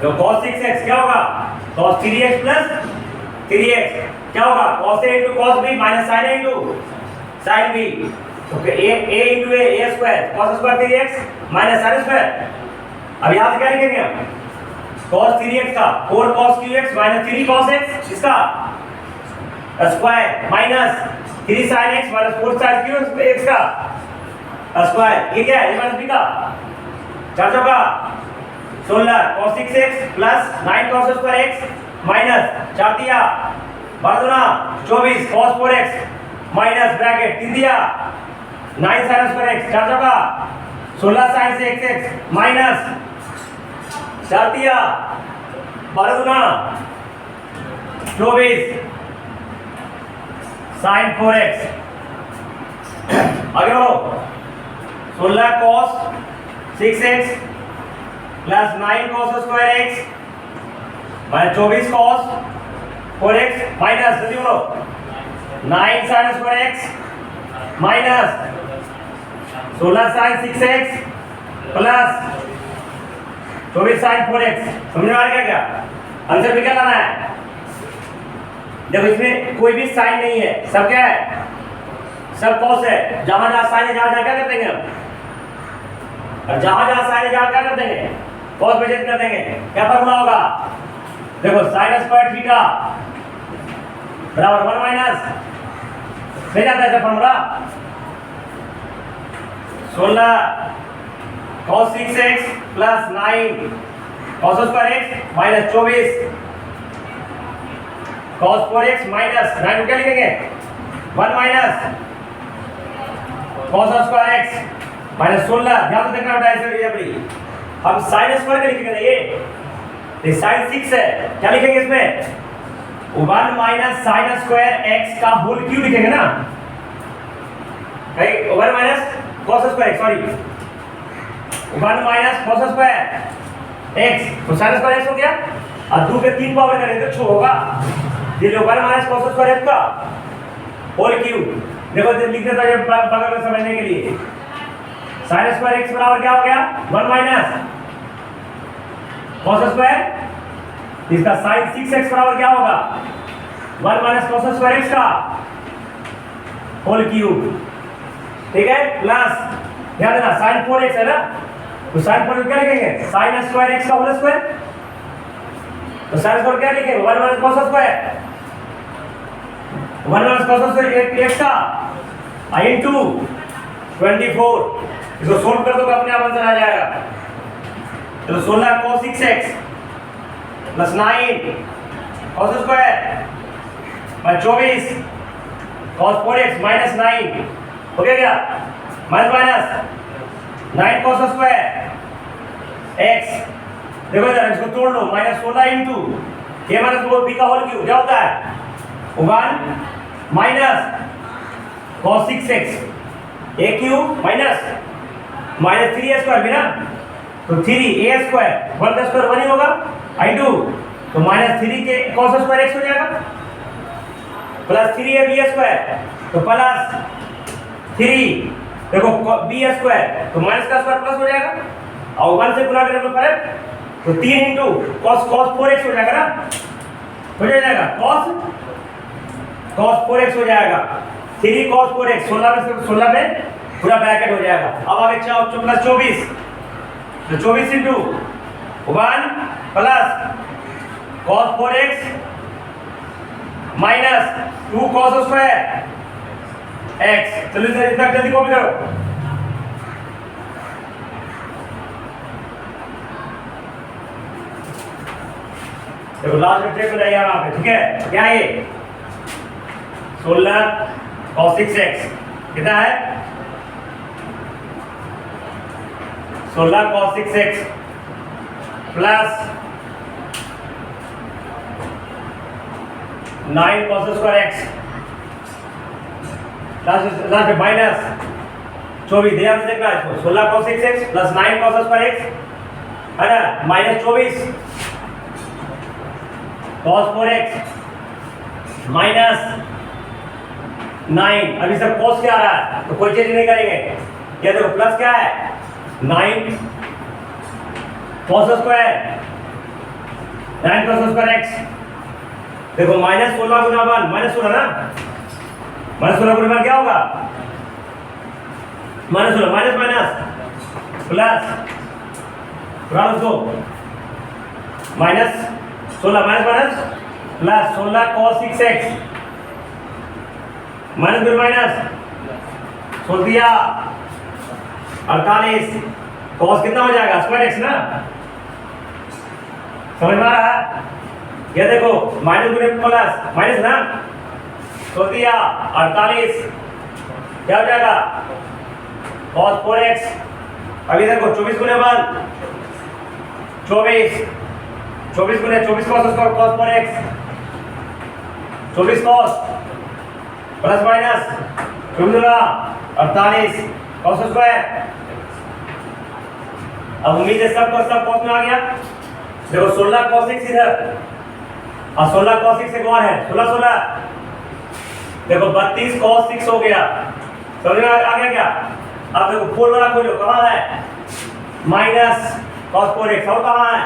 तो cos 6x क्या होगा? cos 3x प्लस 3x क्या होगा? cos a into cos b minus sin a into sin b। तो a into a square cos square 3x minus sin square। अब यहाँ से क्या लिखेंगे हम? cos 3x का 4 cos qx minus 3 cos x इसका square minus 3 sin x minus 4 sin qx का स्क्वायर। ये क्या है? a minus b का 4 चौका 16 cos 6x plus 9 cos square x minus 4 दिया 12 दूना 24 cos 4x माइनस ब्रैकेट 3 दिया 9 sin स्क्वायर x 4 चौका 16 sin 6x माइनस 4 दिया 12 दूना 24 sin 4x। आगे बढ़ो 16 cos 6x plus 9 cos square x minus 24 cos 4x minus जल्दी बोलो 9 sin square x minus 16 sin 6x plus 24 sin 4x। समझ में आ गया क्या? आंसर भी क्या लाना है? जब इसमें कोई भी साइन नहीं है, सब क्या है? सब cos है। जहां जहां साइन है जहां क्या कर देंगे हम? और जहां जहां साइन है जहां क्या कर देंगे? cos पे चेंज कर देंगे। क्या फार्मूला होगा? देखो sin स्क्वायर थीटा बराबर 1 माइनस नहीं जाता ऐसा formula 16 cos 6x plus 9 cos square x minus 24 cos 4x minus 9 को क्या लिखेंगे? 1 minus cos square x minus 16। ध्यान से देखना बेटा ऐसे ये अपनी हम sin स्क्वायर का लिखेंगे ना ये sin 6 है। क्या लिखेंगे इसमें? 1 माइनस sin स्क्वायर x का होल क्यूब लिखेंगे ना। कहीं 1 minus cos square sorry 1 minus cos square x तो sin स्क्वायर x हो गया और 2 के 3 पावर करेंगे तो 6 होगा। ये लो 1 माइनस cos स्क्वायर x का होल क्यूब। देखो लिख देता है बगल में समझने के लिए sin स्क्वायर x बराबर क्या हो गया? 1 माइनस cos स्क्वायर इसका sin 6x बराबर क्या होगा? 1 माइनस cos स्क्वायर x का होल क्यूब। ठीक है प्लस ध्यान देना sin 4x है ना तो sin 4x क्या लिखेंगे? sin स्क्वायर x का होल स्क्वायर। तो sin स्क्वायर क्या लिखेंगे? 1 minus cos square 1 minus cos square x का इनटू 24। इसको सोल्व कर दो अपने आप आंसर आ जाएगा। तो 16 cos 6x plus 9 cos square by 24 cos 4x minus 9 हो गया क्या? Minus minus 9 cos square x। देखो इधर इसको तोड़ लो minus 16 into a minus b का होल क्यूब क्या होता है? 1 minus cos 6x a cube minus minus 3a square भी ना तो 3a स्क्वायर 1 का स्क्वायर 1 ही होगा इंटू तो माइनस 3 के cos स्क्वायर x हो जाएगा प्लस 3ab स्क्वायर तो प्लस 3 देखो b स्क्वायर तो माइनस का स्क्वायर प्लस हो जाएगा और 1 से गुणा करें तो फर्क तो 3 इंटू cos 4x हो जाएगा ना हो जाएगा cos 4x हो जाएगा 3 cos 4x 16 में पूरा ब्रैकेट हो जाएगा। अब आगे चलो प्लस 24 तो 24 into 1 plus cos 4x minus 2 cos square x। चलो इतना जल्दी कॉपी करो। देखो लास्ट में ट्रिक हो जाएगा यहाँ पे। ठीक है क्या है ये 16 cos 6x कितना है? 16 cos 6x plus 9 cos square x last में माइनस 24। ध्यान से देखना इसको 16 cos 6x plus 9 cos square x है ना माइनस 24 cos 4x माइनस 9। अभी सब cos क्या आ रहा है तो कोई चेंज नहीं करेंगे। क्या देखो प्लस क्या है 9 cos स्क्वायर 9 का स्क्वायर एक्स। देखो माइनस 16 गुना 1 माइनस 16 ना, माइनस 16 गुना 1 क्या होगा? Minus 16 minus minus plus plus दो minus 16 minus minus plus 16 cos 6x minus फिर माइनस सोच दिया 48 cos कितना हो जाएगा स्क्वायर x ना, समझ में आ रहा है? ये देखो माइनस गुने प्लस माइनस ना, सोच दिया 48 क्या हो जाएगा cos 4x। अभी देखो 24 गुने 1 24 24 गुने 24 cos square cos 4x 24 cos plus minus 48 cos square. अब उम्मीद है सब cos में आ गया। देखो 16 cos x इधर और 16 cos x एक और है 16 16 देखो 32 cos 6 हो गया, समझ में आ गया क्या? अब देखो 4 वाला खोलो कहाँ है माइनस cos 4x और कहाँ है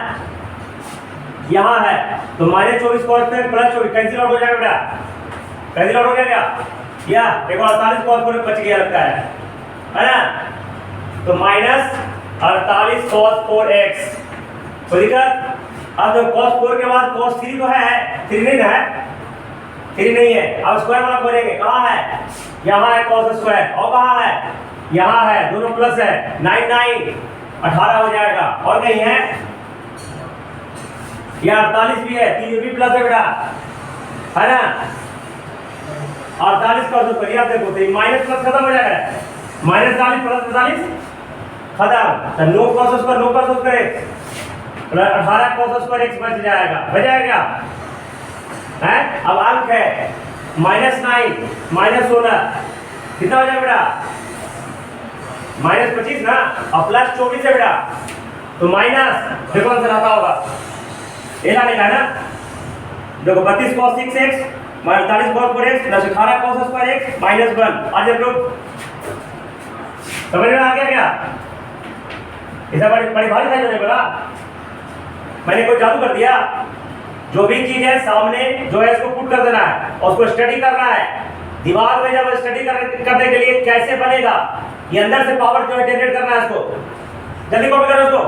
यहाँ है, तो माइनस 24 cos पे प्लस 24 कैंसिल आउट हो जाएगा बेटा, कैंसिल आउट हो गया क्या? या देखो 48 cos 4 बच गया लगता है ना, तो माइनस 48 cos 4x कोई दिक्कत? अब जो cos 4 के बाद cos 3 तो है 3 नहीं है 3 नहीं है, अब स्क्वायर वाला खोलेंगे कहाँ है यहाँ है cos स्क्वायर और कहाँ है यहाँ है, दोनों प्लस है 9 9 18 हो जाएगा और कहीं है यहाँ 48 भी है 3 भी प्लस है बेटा है ना, 48 cos स्क्वायर याद देखो तो माइनस प्लस खत्म हो जाएगा, माइनस 40 प्लस 45 खत्म, तो no cos square no cos square x 18 cos square x बच जाएगा है। अब अंक है -9 -16 कितना हो जाएगा बेटा -25 ना और प्लस 24 है बेटा, तो माइनस देखो आंसर आता होगा ये लाने का है ना, देखो 32 cos 6x 48 cos 4x plus 18 cos square x -1 आज हम लोग समझ में आ गया क्या? इसे बड़ी भारी था जो नहीं बोला मैंने कोई जादू कर दिया, जो भी चीज है सामने जो है इसको पुट कर देना है और उसको स्टडी करना है, दिमाग में जब स्टडी करने के लिए कैसे बनेगा ये अंदर से पावर जो है जनरेट करना है इसको, जल्दी कॉपी करो उसको।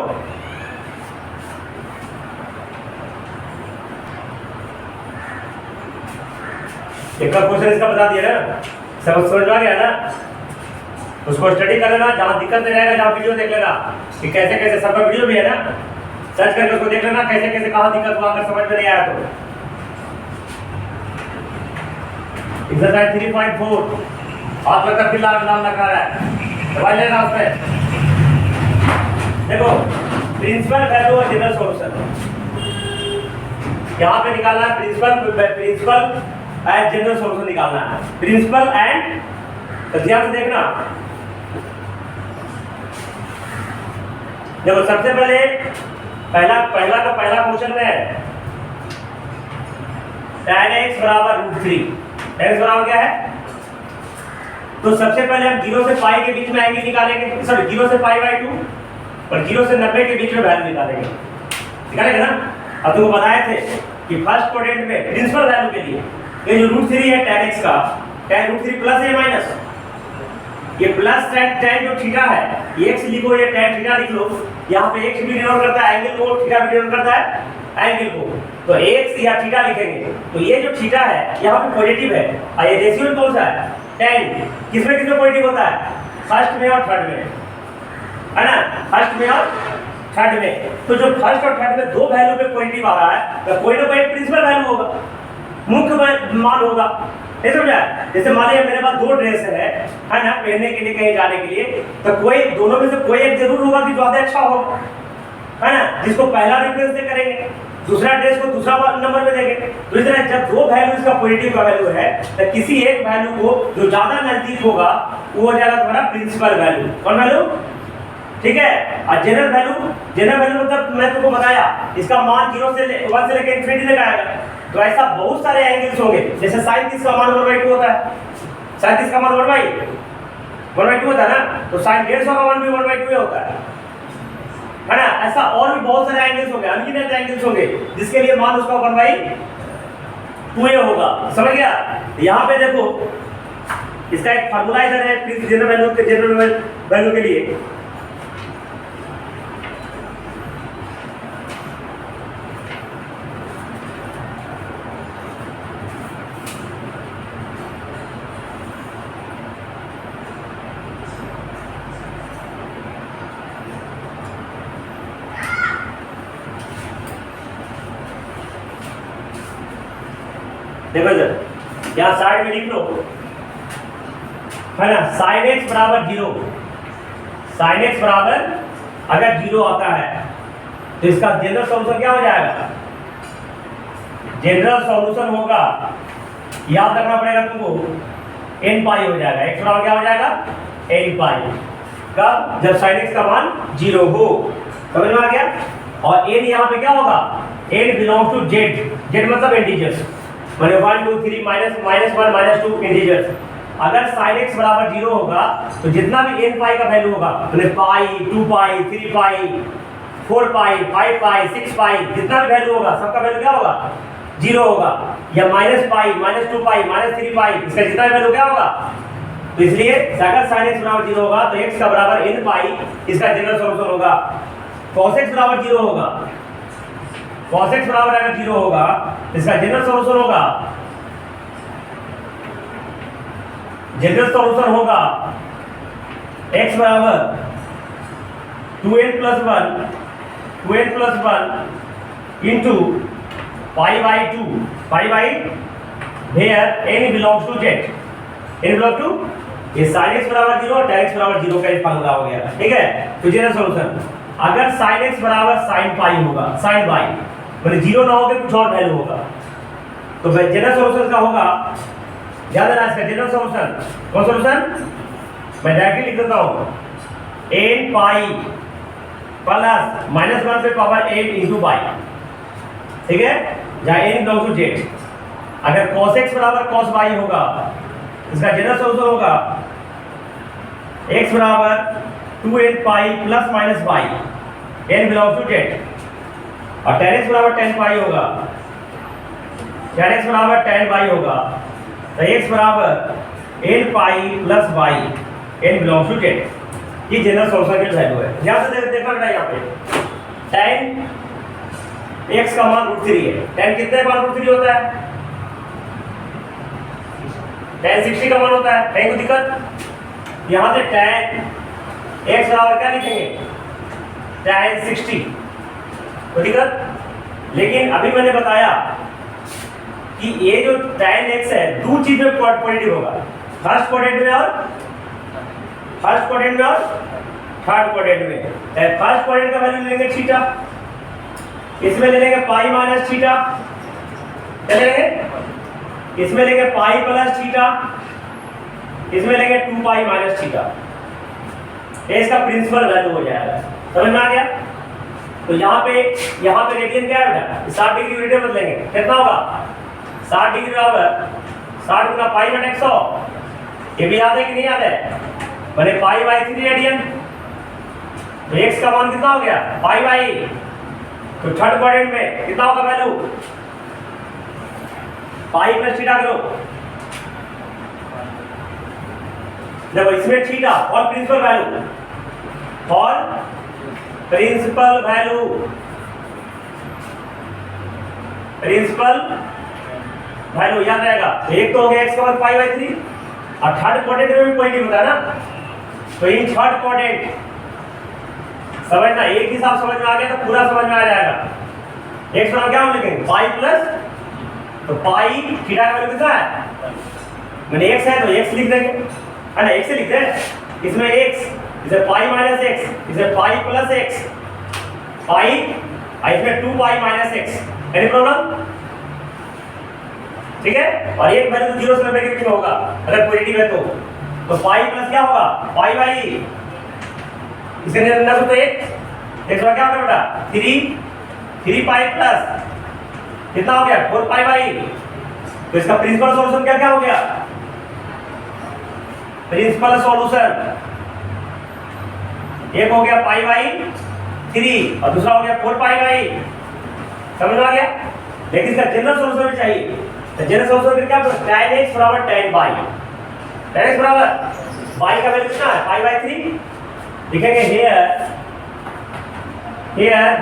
एक क्वेश्चन इसका बता दिया ना, समझ आ गया ना, उसको स्टडी कर लेना, जहां दिक्कत नहीं रहेगा जहां वीडियो देख लेना कि कैसे कैसे सबका वीडियो भी है ना, सर्च करके उसको देख लेना कैसे कैसे कहां दिक्कत हुआ अगर समझ में नहीं आया तो। एक्सरसाइज 3.4 हाथ लगा फिर लाल लगा रहा है, दबा लेना उसमें। देखो प्रिंसिपल वैल्यू और जनरल सॉल्यूशन यहां पे निकालना है, प्रिंसिपल एंड जनरल सॉल्यूशन निकालना है, प्रिंसिपल एंड, तो ध्यान से देखना। देखो सबसे पहले पहला क्वेश्चन में tan x बराबर √3, x बराबर क्या है, तो सबसे पहले हम 0 से पाई के बीच में एंगल निकालेंगे, सॉरी 0 से π/2 और 0 से 90 के बीच में वैल्यू निकालेंगे ना। अब तुमको बताए थे कि फर्स्ट क्वाड्रेंट में प्रिंसिपल वैल्यू के लिए ये जो √3 है tan x का, tan √3 प्लस है माइनस, ये प्लस tan जो थीटा है ये x लिखो, ये tan थीटा लिख लो, यहाँ पे x भी डिनोट करता है एंगल को, थीटा भी डिनोट करता है एंगल को, तो x या थीटा लिखेंगे, तो ये जो थीटा है यहाँ पे पॉजिटिव है और ये रेशियो कौन सा है tan, किसमें पॉजिटिव होता है फर्स्ट में और थर्ड में है ना, फर्स्ट में और थर्ड में, तो जो फर्स्ट और थर्ड में दो वैल्यू पे पॉजिटिव आ रहा है तो कोई ना कोई प्रिंसिपल वैल्यू होगा, मुख्य मान होगा, नहीं समझा? जैसे मान लिया मेरे पास दो ड्रेस है ना, पहनने के लिए कहीं जाने के लिए, तो कोई दोनों में से कोई एक जरूर होगा कि ज्यादा अच्छा हो, है ना, जिसको पहला रेफरेंस दे करेंगे, दूसरा ड्रेस को दूसरा नंबर में देंगे। तो इस तरह जब दो वैल्यू इसका पॉजिटिव का वैल्यू है तो किसी एक वैल्यू को जो ज्यादा नजदीक होगा वो हो जाएगा तुम्हारा प्रिंसिपल वैल्यू, कौन वैल्यू, ठीक है। और जनरल वैल्यू मतलब मैं तुमको बताया इसका मान 1 से लेकर इंफिनिटी तक आएगा, तो ऐसा बहुत सारे एंगल्स होंगे, जैसे sin 30 का मान 1/2 होता है, sin 30 का मान 1/2 होता है ना, तो sin 150 का मान भी 1/2 होता है ना, ऐसा और भी बहुत सारे एंगल्स होंगे, अनगिनत एंगल्स होंगे, जिसके लिए मान उसका 1/2a होगा। समझ गया? यहाँ पे देखो इसका एक फार्मूला इधर है जनरल वैल्यू के लिए। देखो इधर यहाँ साइड में लिख लो, है ना, sin x बराबर 0। sin x बराबर अगर 0 आता है तो इसका जनरल सॉल्यूशन क्या हो जाएगा? जनरल सॉल्यूशन होगा, याद रखना पड़ेगा तुमको, n पाई हो जाएगा। x बराबर क्या हो जाएगा? n पाई। कब? जब sin x का मान 0 हो। समझ में आ गया? और n यहाँ पे क्या होगा? n belong to z, z मतलब इंटीजर्स, माने 1 2 3 -1 -2 इंटीजर्स। अगर sin x बराबर 0 होगा तो जितना भी n पाई का वैल्यू होगा, माने पाई, 2 पाई, 3 पाई, 4 पाई, 5 पाई, 6 पाई, जितना भी वैल्यू होगा सबका वैल्यू क्या होगा? 0 होगा। या -पाई, -2 पाई, -3 पाई, इसका जितना भी वैल्यू क्या होगा? तो इसलिए अगर sin x बराबर 0 होगा तो x का बराबर n पाई इसका जनरल सॉल्यूशन होगा। cos x बराबर 0 होगा, cos x बराबर अगर 0 होगा इसका जनरल सॉल्यूशन होगा, जनरल सॉल्यूशन होगा x बराबर 2n plus 1 into pi by 2 pi by where n belongs to z, n belong to ये sin x बराबर 0 और tan x बराबर 0 का एक फॉर्मूला हो गया। ठीक है? तो जनरल सॉल्यूशन अगर sin x बराबर sin पाई होगा, sin पाई मतलब 0 ना होगा कुछ और वैल्यू होगा, तो जनरल सॉल्यूशन का होगा, याद रखना इसका जनरल सॉल्यूशन। कौन सॉल्यूशन? मैं डायरेक्टली लिख देता हूं, n पाई प्लस -1 पे पावर n इंटू पाई। ठीक है? जहां n बिलोंग्स टू z। अगर cos x बराबर cos y होगा इसका जनरल सॉल्यूशन होगा x बराबर 2n pi plus minus y, n belongs to z। और tan x बराबर tan पाई होगा, tan x बराबर tan y होगा, तो x बराबर n पाई plus y, n belongs to z। ये जनरल सॉल्यूशन की वैल्यू है। यहां से देखना बेटा, यहाँ पे tan x का मान √3 है। tan कितने मान √3 होता है? tan 60 का मान होता है। कहीं कोई दिक्कत? यहां से tan x बराबर क्या लिखेंगे? tan 60। कोई दिक्कत? लेकिन अभी मैंने बताया कि ये जो tan x है दो चीज में पॉजिटिव होगा, फर्स्ट क्वाड्रेंट में और थर्ड क्वाड्रेंट में। फर्स्ट क्वाड्रेंट का वैल्यू लेंगे थीटा, इसमें ले लेंगे पाई माइनस थीटा, क्या लेंगे? इसमें लेंगे पाई प्लस थीटा, इसमें लेंगे 2 पाई माइनस थीटा। ये इसका प्रिंसिपल वैल्यू हो जाएगा। समझ में आ गया? तो यहाँ पे रेडियन क्या है बेटा? 60 डिग्री रेडियन बदलेंगे, कितना होगा? 60 डिग्री बराबर 60 गुना पाई बटे 100। ये भी याद है कि नहीं याद है? मैंने पाई बाई 3 रेडियन, तो x का मान कितना हो गया? Pi by. तो थर्ड क्वाड्रेंट में कितना होगा वैल्यू? पाई प्लस थीटा करो। देखो इसमें थीटा और प्रिंसिपल वैल्यू, और प्रिंसिपल वैल्यू याद रहेगा। एक तो हो गया x का मान पाई बाई 3, और थर्ड क्वाड्रेंट में भी पॉइंट होता है ना, तो इन थर्ड क्वाड्रेंट समझना, एक हिसाब समझ में आ गया तो पूरा समझ में आ जाएगा। x बराबर क्या हम लिखेंगे? पाई प्लस, तो पाई थीटा का वैल्यू कितना है? मैंने x है तो x लिख देंगे, है ना, x से लिखते हैं। इसमें x, इसे पाई माइनस x, इसे पाई प्लस x, पाई, इसमें 2 pi minus x। Any problem? ठीक है? और एक वैल्यू 0 से 90 के बीच में होगा अगर पॉजिटिव है तो पाई प्लस क्या होगा? पाई बाई, इसके अंदर तो एक बड़ा क्या होगा बेटा? 3 पाई प्लस कितना हो गया? 4 पाई बाई। तो इसका प्रिंसिपल सॉल्यूशन क्या क्या हो गया? प्रिंसिपल सॉल्यूशन एक हो गया पाई बाई 3 और दूसरा हो गया 4 पाई बाई, समझ में आ गया। लेकिन इसका जनरल सॉल्यूशन भी चाहिए, तो जनरल सॉल्यूशन क्या tan x बराबर tan y, tan x बराबर y का वैल्यू कितना है पाई बाई 3, लिखेंगे हियर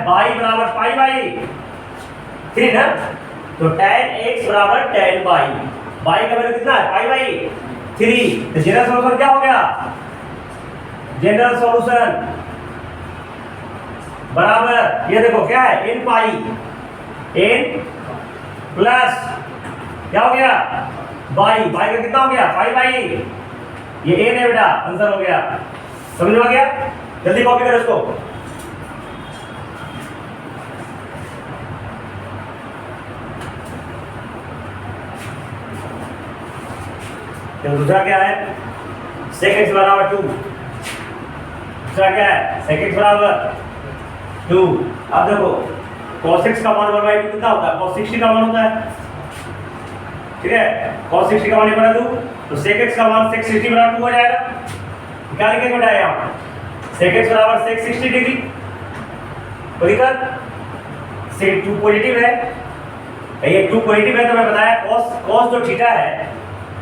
y बराबर पाई बाई 3 ना, तो tan x बराबर tan y, y का वैल्यू कितना है पाई बाई 3, तो जनरल सॉल्यूशन क्या हो गया, जनरल सॉल्यूशन बराबर ये देखो क्या है n पाई n प्लस क्या हो गया y का कितना हो गया पाई बाई, ये n है बेटा, आंसर हो गया, समझ में आ गया। जल्दी कॉपी करो इसको। तो दूसरा क्या है sec x बराबर 2, दूसरा क्या है sec x बराबर 2। अब देखो cos x का मान 1/2 कितना होता है, cos 60 का मान होता है, ठीक है, cos 60 का मान बना दूं तो sec x का मान sec 60 बराबर 2 हो जाएगा। क्या लिखेंगे बेटा यहाँ sec x बराबर sec 60 डिग्री, कोई दिक्कत, sec 2 पॉजिटिव है, ये 2 पॉजिटिव है तो मैं बताया cos जो थीटा है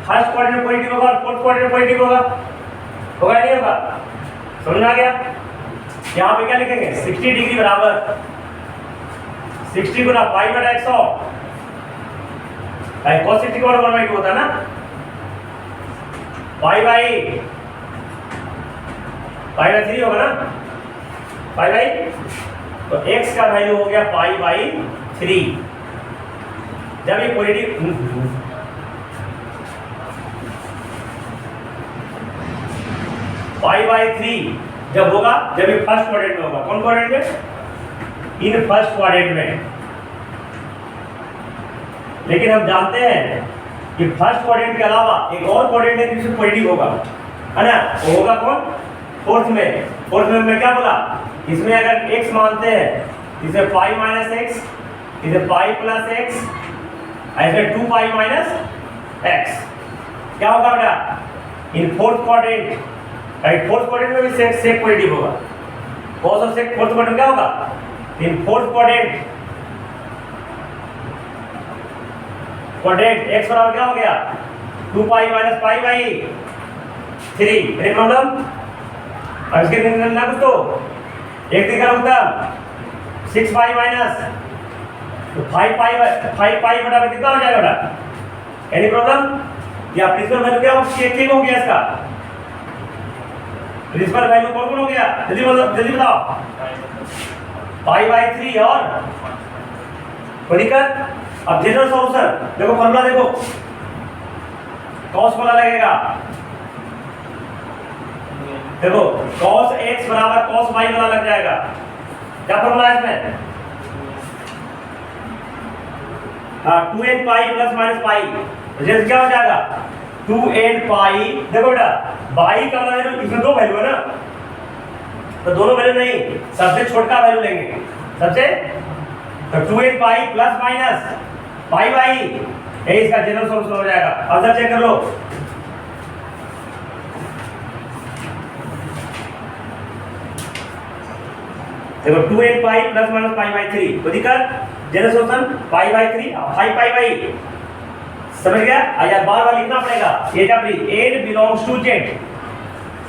फर्स्ट क्वाड्रेंट में पॉजिटिव होगा और फोर्थ क्वाड्रेंट में पॉजिटिव होगा, होगा नहीं होगा, समझ में आ गया। यहाँ पे क्या लिखेंगे 60 डिग्री बराबर 60 गुना पाई बटा 100, cos 60 का 1/2 होता है ना, पाई बाई 3 होगा ना, पाई बाई, तो x का वैल्यू हो गया पाई बाई 3, जब ये पॉजिटिव पाई बाई 3 जब होगा, जब ये फर्स्ट क्वाड्रेंट में होगा, कौन क्वाड्रेंट में, इन फर्स्ट क्वाड्रेंट में। लेकिन हम जानते हैं कि फर्स्ट क्वाड्रेंट के अलावा एक और क्वाड्रेंट है जिसमें पॉजिटिव होगा, है ना, वो होगा कौन फोर्थ में। फोर्थ में मैं क्या बोला, इसमें अगर x मानते हैं इसे पाई माइनस एक्स, इसे पाई प्लस एक्स, ऐसे 2 पाई माइनस एक्स, क्या होगा बेटा in fourth quadrant, fourth quadrant में भी सेक पॉजिटिव होगा, cos और sec फोर्थ क्वाड्रेंट क्या होगा, इन फोर्थ क्वाड्रेंट x बराबर क्या हो गया 2 pi minus pi by 3, any problem. अब इसके ना कुछ तो एक दिखा उत्तर 6 पाई माइनस तो 5 पाई बटा में कितना हो जाएगा बेटा, एनी प्रॉब्लम। या प्रिंसिपल वैल्यू क्या हो गया इसका, प्रिंसिपल वैल्यू कौन हो गया, जल्दी बताओ, पाई बाई 3 और कोई दिक्कत। अब जनरल सॉल्यूशन देखो, फॉर्मूला देखो, cos वाला लगेगा, देखो cos x बराबर cos y वाला लग जाएगा, क्या फॉर्मूला है इसमें, 2n pi plus minus pi, जैसे क्या हो जाएगा 2n पाई, देखो बेटा y का वैल्यू, इसमें दो वैल्यू है ना, तो दोनों वैल्यू नहीं, सबसे छोटा वैल्यू लेंगे सबसे, तो 2n pi plus minus pi by, यही इसका जनरल सॉल्यूशन हो जाएगा। आंसर चेक कर लो, देखो 2n pi plus minus pi by 3, कोई दिक्कत, जनरल सॉल्यूशन पाई बाई 3 और 5 पाई बाई, समझ गया। यार बार बार लिखना पड़ेगा, ये क्या n बिलोंग्स टू z,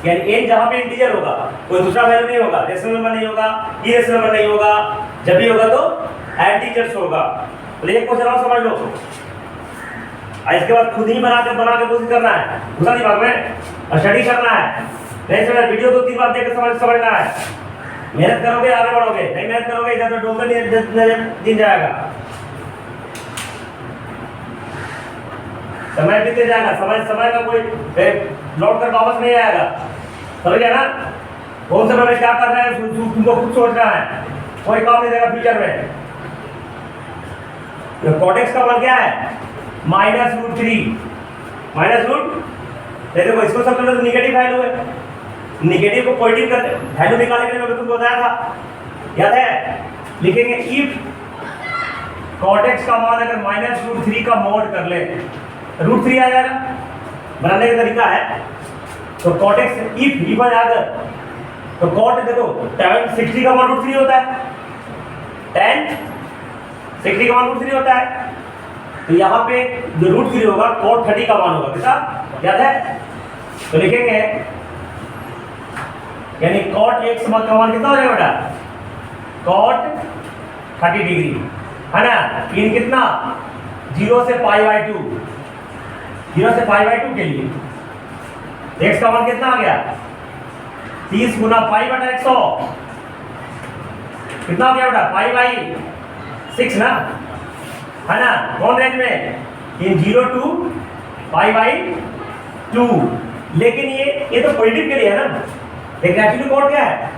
यानी n जहां पे इंटीजर होगा, कोई दूसरा वैल्यू नहीं होगा, रेशनल नंबर नहीं होगा, इरेशनल नंबर नहीं होगा, जब भी होगा तो इंटीजर्स होगा। तो एक क्वेश्चन और समझ लो, इसके बाद खुद ही बना के कोशिश करना है, दूसरा दिमाग में और स्टडी करना है, नहीं समझ वीडियो 2-3 बार देख के समझना है, मेहनत करोगे आगे बढ़ोगे, नहीं मेहनत करोगे इधर तो डोंगर दिन जाएगा, समय बीते जाएगा, समय का कोई लौट कर वापस नहीं आएगा, समझ गया ना। कौन समय में क्या करना है तुमको खुद सोचना है, कोई काम नहीं देगा फ्यूचर में। तो cot x का मान क्या है -√3, देखो इसको सब तो निगेटिव वैल्यू है, निगेटिव को पॉजिटिव कर वैल्यू निकालने के लिए मैंने तुमको बताया था, याद है, लिखेंगे इफ cot x का मान अगर -√3 का मॉड कर ले, √3 आ जाएगा, बनाने का तरीका है। तो cot x इफ इवन अगर तो कॉट देखो tan 60 का मान √3 होता है, tan 60 का मान √3 होता है, तो यहाँ पे जो √3 होगा cot 30 का मान होगा, कितना याद है? तो लिखेंगे यानी cot x का मान कितना हो जाएगा बेटा? cot 30 डिग्री है ना, इन कितना 0 से π/2, 0 से π/2 के लिए x का मान कितना आ गया? 30 गुना π/100 कितना हो गया बेटा? π/6 ना, है ना, कौन रेंज में? इन 0 to π/2। लेकिन ये तो पॉजिटिव के लिए है ना, लेकिन एक्चुअली कॉट क्या है?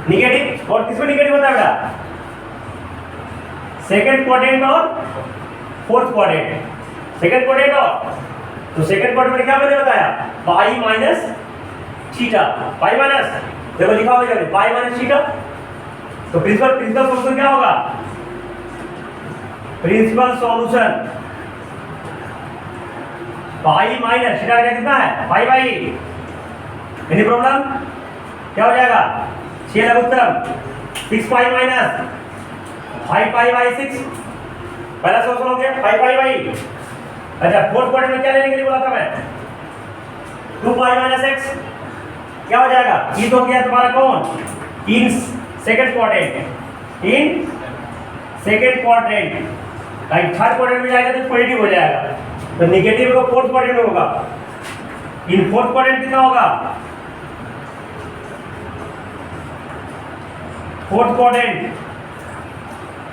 निगेटिव। कॉट किसमें निगेटिव होता है बेटा? सेकंड क्वाड्रेंट और फोर्थ क्वाड्रेंट। सेकंड क्वाड्रेंट और तो सेकंड क्वाड्रेंट में क्या मैंने बताया? Pi minus theta, pi minus देखो लिखा हो जाएगा पाई माइनस थीटा। तो प्रिंसिपल सॉल्यूशन क्या होगा? Principal solution pi minus theta का कितना है? Pi by. Any problem? क्या हो जाएगा? 6 लघुत्तम 6 पाई माइनस 5 पाई बाई 6। पहला सॉल्यूशन हो गया 5 पाई बाई। अच्छा फोर्थ क्वाड्रेंट में क्या लेने के लिए बोला था मैं? 2 पाई माइनस x। क्या हो जाएगा? ये तो गया तुम्हारा कौन? In second quadrant, in second quadrant. Third quadrant में जाएगा तो पॉजिटिव हो जाएगा, तो नेगेटिव को फोर्थ क्वाड्रेंट में होगा। इन फोर्थ क्वाड्रेंट कितना होगा? फोर्थ क्वाड्रेंट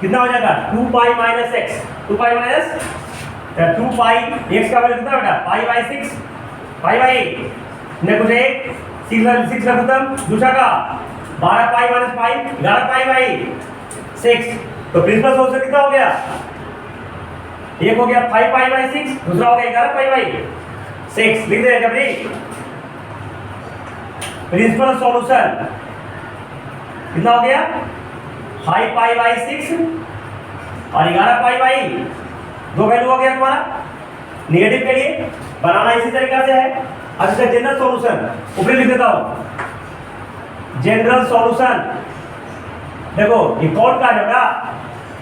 कितना हो जाएगा? 2 pi minus x, 2 pi minus 2 पाई x का वैल्यू कितना बेटा? पाई बाई 6, पाई बाई ने कुछ एक 6 लघुत्तम दूसरा का 12 पाई माइनस पाई 11 पाई बाई 6। तो प्रिंसिपल सॉल्यूशन कितना हो गया? एक हो गया 5 पाई बाई 6, दूसरा हो गया 11 पाई बाई 6। लिख दे जबरी प्रिंसिपल सॉल्यूशन कितना हो गया? 5 पाई बाई 6 और 11 पाई बाई 2 वैल्यू हो गया तुम्हारा। नेगेटिव के लिए बनाना इसी तरीका से है। अच्छा जनरल सॉल्यूशन ऊपर लिख देता हूं। जनरल सॉल्यूशन देखो ये कॉट का है बेटा,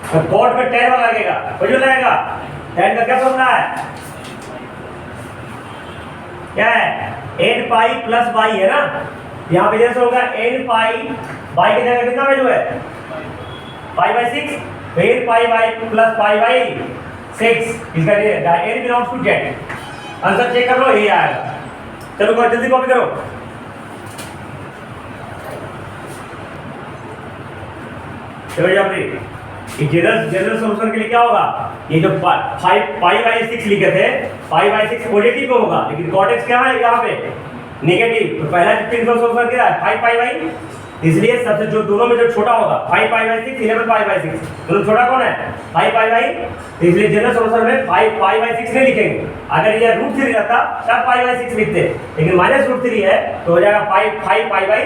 तो कॉट में tan वाला लगेगा, कोई जो लगेगा tan का क्या फॉर्मूला है? क्या है? n पाई प्लस बाई है ना, यहाँ पे जैसे होगा n पाई बाई की जगह कितना वैल्यू है? पाई बाई 6, तो n pi by plus pi by 6 इसका n belongs to z। Answer check कर लो, यही आएगा। चलो जल्दी कॉपी करो। चलो ये जनरल सॉल्यूशन के लिए क्या होगा? ये जो 5 पाई बाई 6 लिखे थे, पाई बाई 6 पॉजिटिव होगा, लेकिन कॉट x क्या है यहाँ पे? नेगेटिव। तो पहला प्रिंसिपल सॉल्यूशन क्या है? 5 पाई बाई, इसलिए सबसे जो दोनों में जो छोटा होगा 5 पाई बाई 6, 11 पाई बाई 6, दोनों छोटा कौन है? 5 पाई बाई। तो इसलिए जनरल सॉल्यूशन में 5 पाई बाई 6 नहीं लिखेंगे। अगर ये √3 रहता तब पाई बाई 6 लिखते, लेकिन -√3 है तो हो जाएगा 5 पाई बाई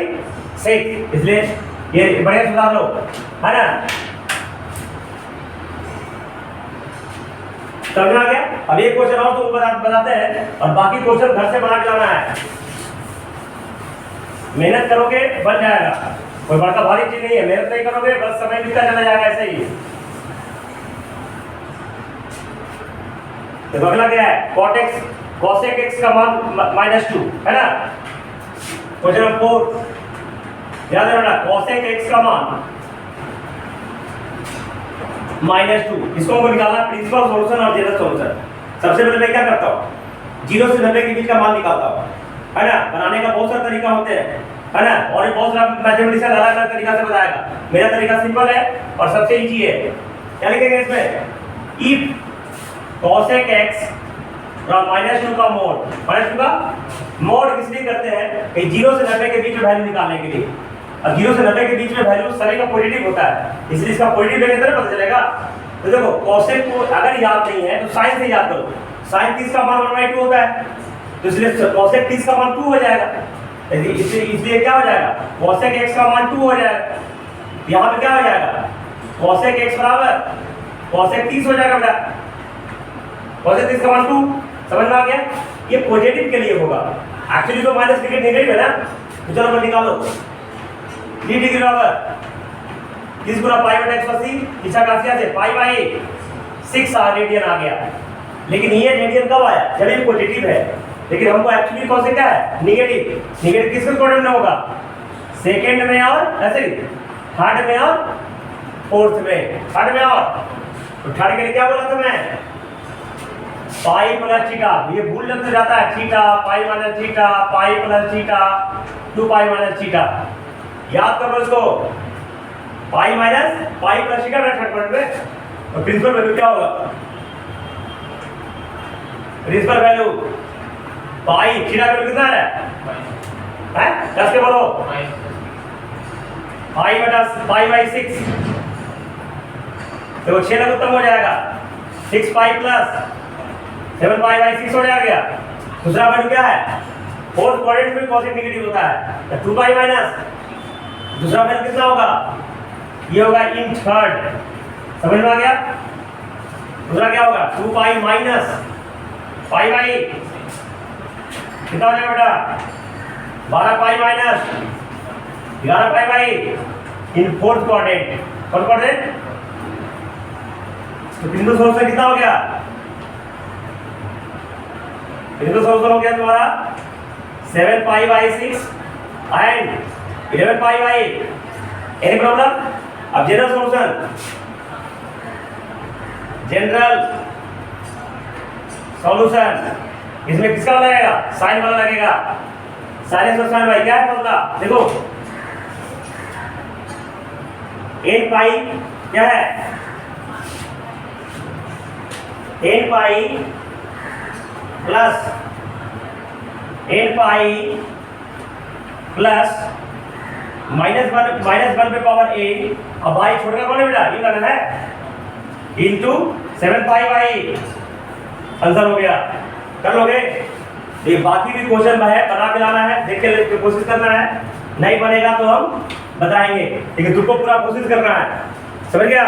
6। इसलिए ये बढ़िया सुधार लो, है ना? समझ आ गया? अब एक क्वेश्चन और तो बताते हैं और बाकी क्वेश्चन घर से बना के लाना है। मेहनत करोगे बन जाएगा, कोई बड़का भारी चीज नहीं है। मेहनत नहीं करोगे बस समय बीतता चला जाएगा ऐसे ही। तो अगला क्या है? cot x cosec x का मान -2 है ना। क्वेश्चन नंबर 4 याद रखना, cosec x का मान -2। इसको हमको निकालना प्रिंसिपल सॉल्यूशन और जनरल सॉल्यूशन। सबसे पहले मैं क्या करता हूँ? 0 से 90 के बीच का मान निकालता हूँ, है ना। बनाने का बहुत सारा तरीका होते हैं, है ना, और ये बहुत सारा मैथमेटिशियन अलग अलग तरीका से बताएगा। मेरा तरीका सिंपल है और सबसे इजी है। क्या लिखेंगे इसमें? इफ cosec x फ्रॉम -2 का मोड, -2 का मोड किस लिए करते हैं? कि 0 से 90 के बीच में वैल्यू निकालने के लिए। अब 0 से 90 के बीच में वैल्यू सभी का पॉजिटिव होता है, इसलिए इसका पॉजिटिव लेने से पता चलेगा। तो देखो cosec को अगर याद नहीं है तो साइन से याद करो। साइन 30 का मान 1/2 होता है, तो इसलिए cosec 30 का मान 2 हो जाएगा। इसलिए क्या हो जाएगा? cosec x का मान 2 हो जाएगा। यहाँ पे क्या हो जाएगा? cosec x बराबर cosec 30 हो जाएगा बेटा। cosec 30 का मान 2, समझ में आ गया? ये पॉजिटिव के लिए होगा। एक्चुअली तो माइनस नेगेटिव है ना, तो चलो मैं निकालो। 3 डिग्री बराबर 30 गुना पाई बटा 180 इच्छा काशिया से पाई बाई 6 रेडियन आ गया। लेकिन ये रेडियन कब आया? जब ये पॉजिटिव है, लेकिन हमको एक्चुअली कौन से क्या है? निगेटिव। निगेटिव किसके क्वाड्रेंट में होगा? सेकंड में और ऐसे थर्ड में और फोर्थ में। थर्ड में और तो थर्ड के लिए क्या बोला था मैं? Pi plus theta. ये भूल जब से जाता है, theta pi minus theta pi plus theta 2 pi minus theta. याद कर लो इसको, pi minus pi plus theta third quadrant में। तो प्रिंसिपल वैल्यू क्या होगा? Principal value pi theta value कितना है? दस के बोलो पाई बटा पाई बाई 6। तो 6 लग उत्तम हो जाएगा 6 पाई प्लस 7 पाई बाई 6 हो जाएगा। दूसरा वैल्यू क्या है? फोर्थ क्वाड्रेंट में कॉसेक नेगेटिव होता है 2 पाई माइनस। दूसरा वैल्यू कितना होगा? ये होगा इन थर्ड। समझ में आ गया? दूसरा क्या होगा? 2 पाई माइनस पाई बाई कितना हो जाएगा बेटा? 12 pi minus 11 pi by in fourth quadrant. कौन क्वाड्रेंट? तो बिंदु सोल्यूशन कितना हो गया? बिंदु सोल्यूशन हो गया तुम्हारा 7 पाई by 6 and 11 pi by. Any problem? अब जनरल सोल्यूशन, जनरल सॉल्यूशन इसमें किसका वाला लगेगा? साइन वाला लगेगा। साइन और साइन भाई क्या है फॉर्मूला? देखो n पाई क्या है? n पाई प्लस n पाई प्लस -1 पे पावर a। अब भाई छोटा कौन है बेटा? ये करना है इंटू 7 पाई बाई। आंसर हो गया। कर लोगे? ये बाकी भी क्वेश्चन है, बना के लाना है, देख के कोशिश करना है। नहीं बनेगा तो हम बताएंगे, लेकिन तुमको पूरा कोशिश करना है। समझ गया?